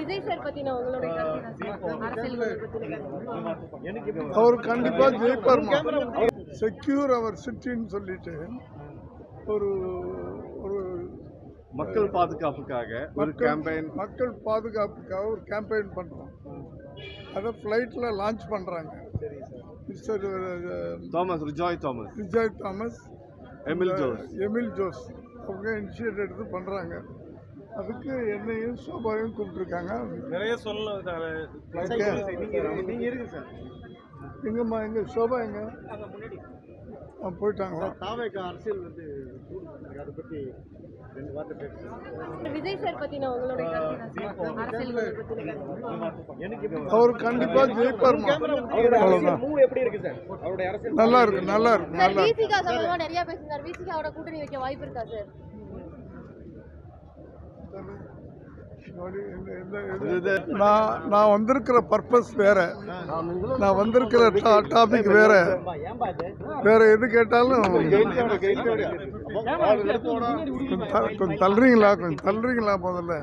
Vijay sir பத்தின உங்களுடைய கருத்து? அவர் கண்டிப்பா ஜெயிப்பார். செக்யூர் அவர் சிட்டின்னு சொல்லிட்டு ஒரு ஒரு மக்கள் பாதுகாப்புக்காக ஒரு கேம்பெயின் பண்றோம். அதை ஃப்ளைட்ல லான்ச் பண்றாங்க. மிஸ்டர் ரிஜாய் தாமஸ் எமில் ஜோஸ் அவங்க இனிஷியேட் எடுத்து பண்றாங்க. அதுக்கு என்னையும் சோபாவையும் கூப்பிட்டுருக்காங்க. நிறைய சொல்லலாம். எங்கம்மா எங்க சோபா எங்க போயிட்டாங்களா? அரசியல் விஜய் சார் பத்தின உங்களுடைய கருத்து? அவர் கண்டிப்பா ஜெயிப்பார். நல்லா இருக்கு. விசிகா சம்பந்தமா நிறைய பேசினார். விசிகாவோட கூட்டணி வைக்க வாய்ப்பு இருக்கா சார்? நான் வந்திருக்கிற பர்பஸ் வேற, நான் வந்திருக்கிற டாபிக் வேற. எது கேட்டாலும் கொஞ்சம் தள்ளுறீங்களா முதல்ல.